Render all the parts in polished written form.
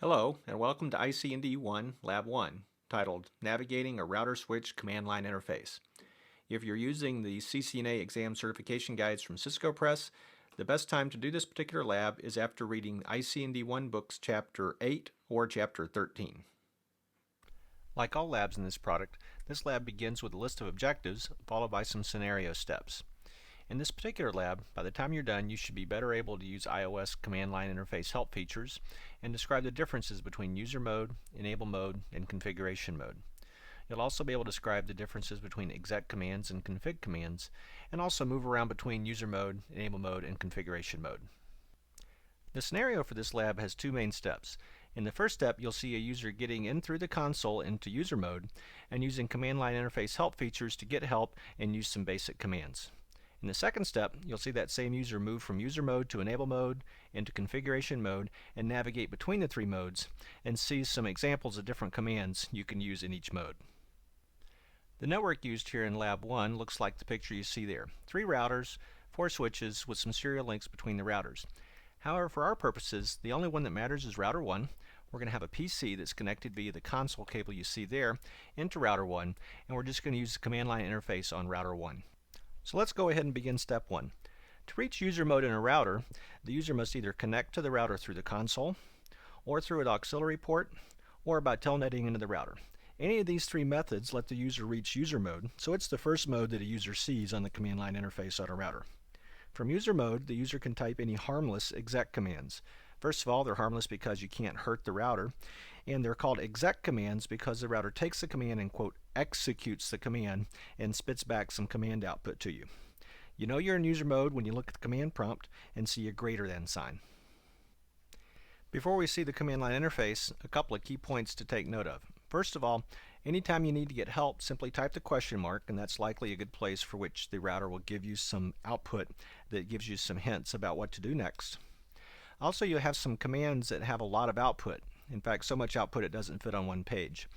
Hello, and welcome to IC&D 1, Lab 1, titled Navigating a Router Switch Command Line Interface. If you're using the CCNA exam certification guides from Cisco Press, the best time to do this particular lab is after reading IC&D 1 books Chapter 8 or Chapter 13. Like all labs in this product, this lab begins with a list of objectives, followed by some scenario steps. In this particular lab, by the time you're done, you should be better able to use iOS command line interface help features and describe the differences between user mode, enable mode, and configuration mode. You'll also be able to describe the differences between exec commands and config commands, and also move around between user mode, enable mode, and configuration mode. The scenario for this lab has two main steps. In the first step, you'll see a user getting in through the console into user mode and using command line interface help features to get help and use some basic commands. In the second step, you'll see that same user move from user mode to enable mode into configuration mode and navigate between the three modes and see some examples of different commands you can use in each mode. The network used here in Lab 1 looks like the picture you see there. 3 routers, 4 switches with some serial links between the routers. However, for our purposes, the only one that matters is router 1. We're going to have a PC that's connected via the console cable you see there into router 1, and we're just going to use the command line interface on router 1. So let's go ahead and begin step 1. To reach user mode in a router, the user must either connect to the router through the console, or through an auxiliary port, or by telnetting into the router. Any of these 3 methods let the user reach user mode, so it's the first mode that a user sees on the command line interface on a router. From user mode, the user can type any harmless exec commands. First of all, they're harmless because you can't hurt the router, and they're called exec commands because the router takes the command and, quote, executes the command and spits back some command output to you. You know you're in user mode when you look at the command prompt and see a greater than sign. Before we see the command line interface, a couple of key points to take note of. First of all, anytime you need to get help, simply type the question mark, and that's likely a good place for which the router will give you some output that gives you some hints about what to do next. Also, you have some commands that have a lot of output. In fact, so much output it doesn't fit on one page.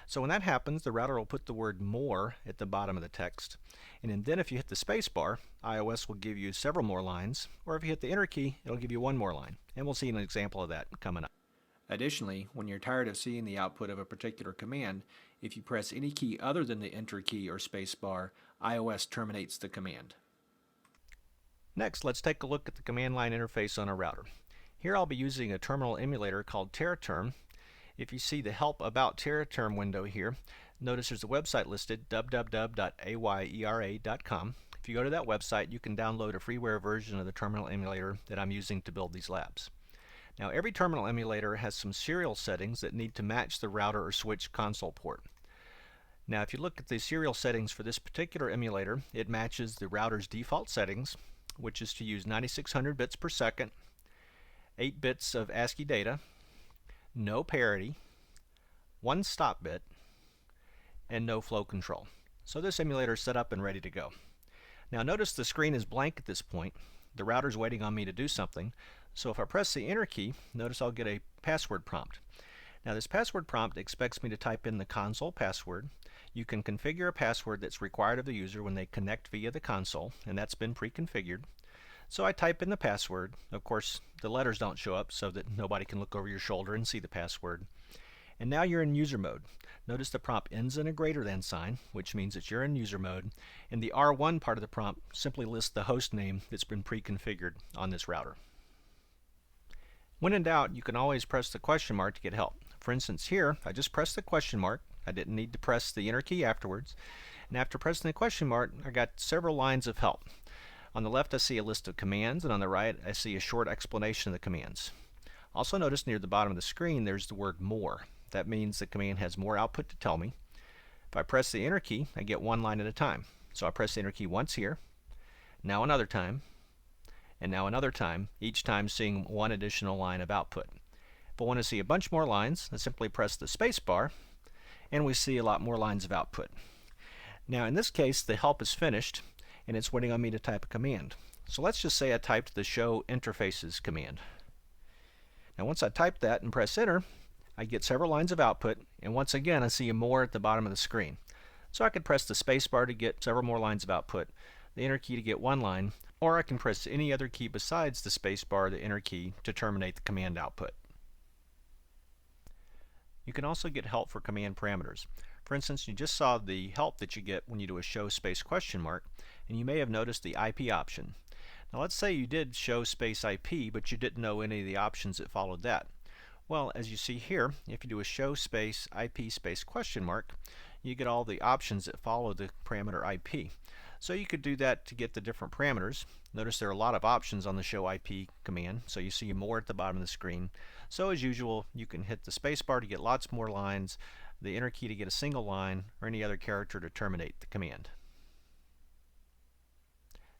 So when that happens, the router will put the word more at the bottom of the text. And then if you hit the space bar, iOS will give you several more lines, or if you hit the enter key, it'll give you one more line. And we'll see an example of that coming up. Additionally, when you're tired of seeing the output of a particular command, if you press any key other than the enter key or space bar, iOS terminates the command. Next, let's take a look at the command line interface on a router. Here I'll be using a terminal emulator called TerraTerm. If you see the Help About TerraTerm window here, notice there's a website listed, www.ayera.com. If you go to that website, you can download a freeware version of the terminal emulator that I'm using to build these labs. Now, every terminal emulator has some serial settings that need to match the router or switch console port. Now, if you look at the serial settings for this particular emulator, it matches the router's default settings, which is to use 9600 bits per second, 8 bits of ASCII data, no parity, 1 stop bit, and no flow control. So this emulator is set up and ready to go. Now notice the screen is blank at this point. The router's waiting on me to do something. So if I press the enter key, notice I'll get a password prompt. Now this password prompt expects me to type in the console password. You can configure a password that's required of the user when they connect via the console, and that's been pre-configured. So I type in the password. Of course, the letters don't show up so that nobody can look over your shoulder and see the password. And now you're in user mode. Notice the prompt ends in a greater than sign, which means that you're in user mode, and the R1 part of the prompt simply lists the host name that's been pre-configured on this router. When in doubt, you can always press the question mark to get help. For instance, here, I just pressed the question mark. I didn't need to press the enter key afterwards. And after pressing the question mark, I got several lines of help. On the left, I see a list of commands, and on the right, I see a short explanation of the commands. Also notice near the bottom of the screen, there's the word more. That means the command has more output to tell me. If I press the enter key, I get one line at a time. So I press the enter key once here, now another time, and now another time, each time seeing one additional line of output. If I want to see a bunch more lines, I simply press the space bar, and we see a lot more lines of output. Now in this case, the help is finished, and it's waiting on me to type a command. So let's just say I typed the show interfaces command. Now once I type that and press enter, I get several lines of output, and once again I see a more at the bottom of the screen. So I could press the space bar to get several more lines of output, the enter key to get one line, or I can press any other key besides the space bar or the enter key to terminate the command output. You can also get help for command parameters. For instance, you just saw the help that you get when you do a show space question mark, and you may have noticed the IP option. Now let's say you did show space IP, but you didn't know any of the options that followed that. Well, as you see here, if you do a show space IP space question mark, you get all the options that follow the parameter IP. So you could do that to get the different parameters. Notice there are a lot of options on the show IP command, so you see more at the bottom of the screen. So as usual, you can hit the spacebar to get lots more lines, the enter key to get a single line, or any other character to terminate the command.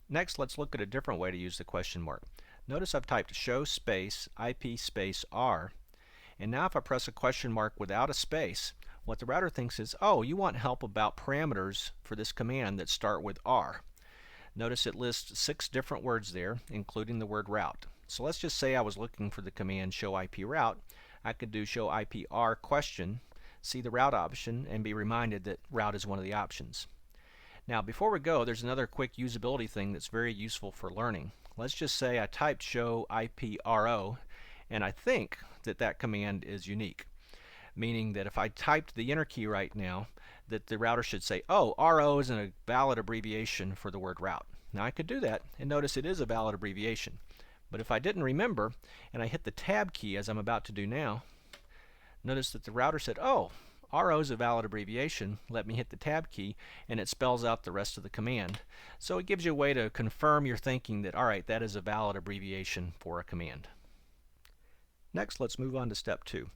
Next, let's look at a different way to use the question mark. Notice I've typed show space IP space R, and now if I press a question mark without a space, what the router thinks is, oh, you want help about parameters for this command that start with R. Notice it lists 6 different words there, including the word route. So let's just say I was looking for the command show IP route. I could do show IP R question, see the route option, and be reminded that route is one of the options. Now before we go, there's another quick usability thing that's very useful for learning. Let's just say I typed show IP RO, and I think that that command is unique, meaning that if I typed the enter key right now, that the router should say, oh, RO is a valid abbreviation for the word route. Now I could do that, and notice it is a valid abbreviation. But if I didn't remember, and I hit the tab key as I'm about to do now, notice that the router said, oh, RO is a valid abbreviation. Let me hit the tab key, and it spells out the rest of the command. So it gives you a way to confirm your thinking that, all right, that is a valid abbreviation for a command. Next, let's move on to step 2.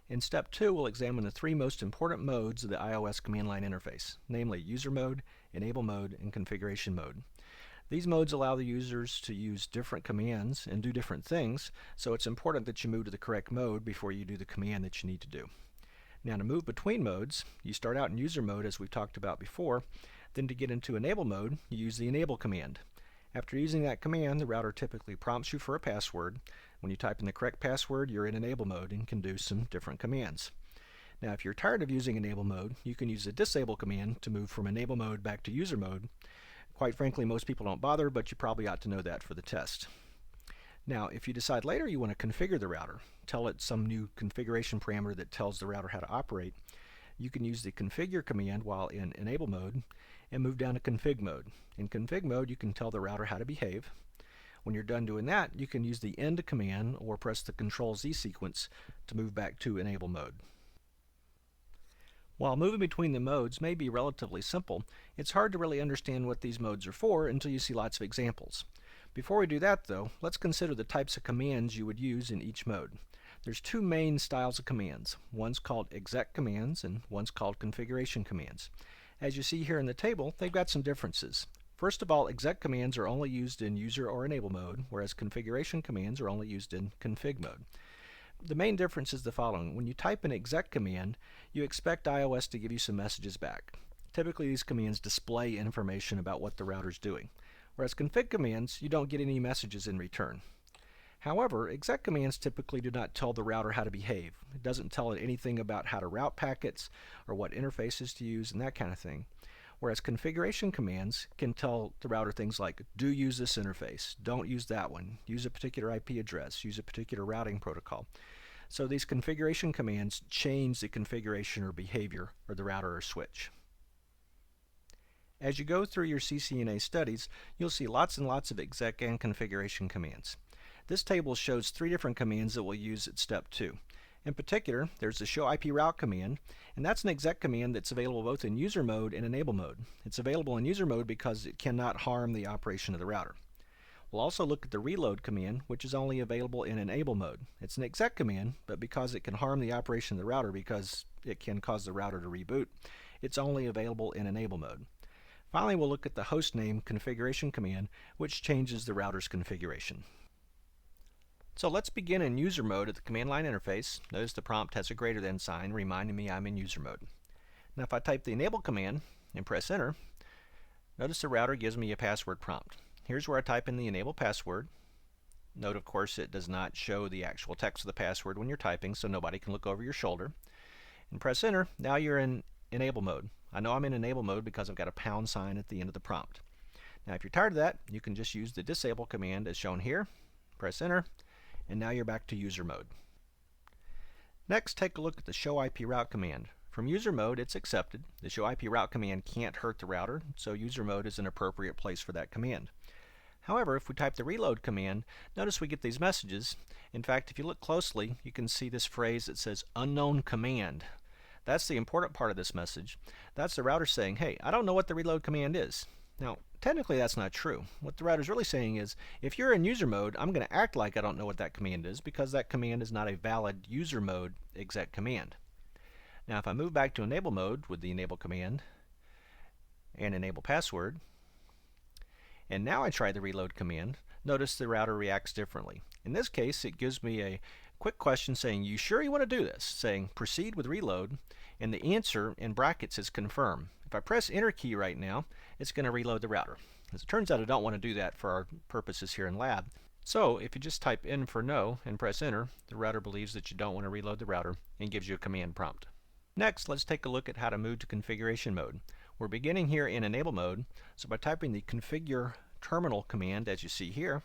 In step 2, we'll examine the 3 most important modes of the iOS command line interface, namely user mode, enable mode, and configuration mode. These modes allow the users to use different commands and do different things, so it's important that you move to the correct mode before you do the command that you need to do. Now to move between modes, you start out in user mode as we've talked about before, then to get into enable mode, you use the enable command. After using that command, the router typically prompts you for a password. When you type in the correct password, you're in enable mode and can do some different commands. Now if you're tired of using enable mode, you can use the disable command to move from enable mode back to user mode. Quite frankly, most people don't bother, but you probably ought to know that for the test. Now if you decide later you want to configure the router, tell it some new configuration parameter that tells the router how to operate, you can use the configure command while in enable mode and move down to config mode. In config mode, you can tell the router how to behave. When you're done doing that, you can use the end command or press the Control-Z sequence to move back to enable mode. While moving between the modes may be relatively simple, it's hard to really understand what these modes are for until you see lots of examples. Before we do that though, let's consider the types of commands you would use in each mode. There's 2 main styles of commands. One's called exec commands and one's called configuration commands. As you see here in the table, they've got some differences. First of all, exec commands are only used in user or enable mode, whereas configuration commands are only used in config mode. The main difference is the following. When you type an exec command, you expect iOS to give you some messages back. Typically these commands display information about what the router's doing, whereas config commands, you don't get any messages in return. However, exec commands typically do not tell the router how to behave. It doesn't tell it anything about how to route packets or what interfaces to use and that kind of thing. Whereas configuration commands can tell the router things like, do use this interface, don't use that one, use a particular IP address, use a particular routing protocol. So these configuration commands change the configuration or behavior of the router or switch. As you go through your CCNA studies, you'll see lots and lots of exec and configuration commands. This table shows 3 different commands that we'll use at step 2. In particular, there's the show IP route command, and that's an exec command that's available both in user mode and enable mode. It's available in user mode because it cannot harm the operation of the router. We'll also look at the reload command, which is only available in enable mode. It's an exec command, but because it can harm the operation of the router because it can cause the router to reboot, it's only available in enable mode. Finally, we'll look at the hostname configuration command, which changes the router's configuration. So let's begin in user mode at the command line interface. Notice the prompt has a greater than sign reminding me I'm in user mode. Now if I type the enable command and press enter, notice the router gives me a password prompt. Here's where I type in the enable password. Note of course it does not show the actual text of the password when you're typing, so nobody can look over your shoulder. And press enter. Now you're in enable mode. I know I'm in enable mode because I've got a pound sign at the end of the prompt. Now if you're tired of that, you can just use the disable command as shown here. Press enter. And now you're back to user mode. Next, take a look at the show IP route command. From user mode, it's accepted. The show IP route command can't hurt the router, so user mode is an appropriate place for that command. However, if we type the reload command, notice we get these messages. In fact, if you look closely, you can see this phrase that says unknown command. That's the important part of this message. That's the router saying, hey, I don't know what the reload command is. Now, technically that's not true. What the router's really saying is, if you're in user mode, I'm going to act like I don't know what that command is because that command is not a valid user mode exec command. Now, if I move back to enable mode with the enable command and enable password, and now I try the reload command, notice the router reacts differently. In this case, it gives me a quick question saying, you sure you want to do this? Saying proceed with reload, and the answer in brackets is confirm. If I press enter key right now, it's going to reload the router. As it turns out, I don't want to do that for our purposes here in lab. So if you just type in for no and press enter, the router believes that you don't want to reload the router and gives you a command prompt. Next, let's take a look at how to move to configuration mode. We're beginning here in enable mode, so by typing the configure terminal command as you see here,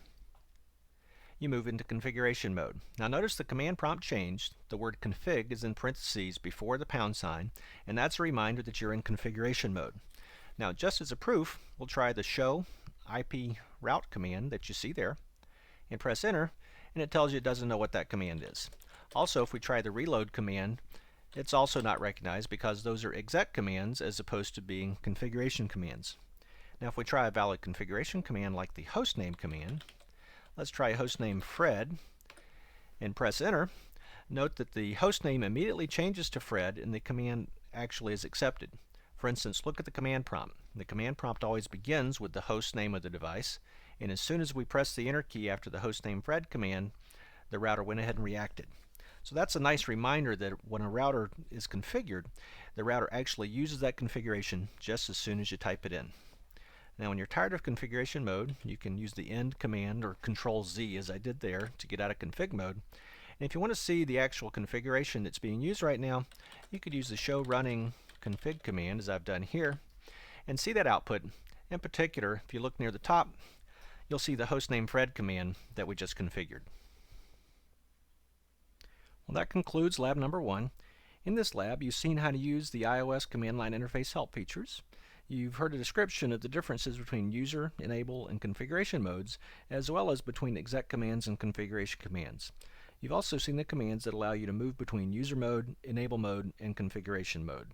you move into configuration mode. Now notice the command prompt changed. The word config is in parentheses before the pound sign, and that's a reminder that you're in configuration mode. Now just as a proof, we'll try the show IP route command that you see there, and press enter, and it tells you it doesn't know what that command is. Also, if we try the reload command, it's also not recognized because those are exec commands as opposed to being configuration commands. Now if we try a valid configuration command like the hostname command, let's try hostname Fred and press enter. Note that the hostname immediately changes to Fred and the command actually is accepted. For instance, look at the command prompt. The command prompt always begins with the host name of the device, and as soon as we press the enter key after the hostname Fred command, the router went ahead and reacted. So that's a nice reminder that when a router is configured, the router actually uses that configuration just as soon as you type it in. Now when you're tired of configuration mode, you can use the end command or Control Z as I did there to get out of config mode. And if you want to see the actual configuration that's being used right now, you could use the show running config command as I've done here and see that output. In particular, if you look near the top, you'll see the hostname Fred command that we just configured. Well, that concludes lab number 1. In this lab, you've seen how to use the iOS command line interface help features. You've heard a description of the differences between user, enable, and configuration modes, as well as between exec commands and configuration commands. You've also seen the commands that allow you to move between user mode, enable mode, and configuration mode.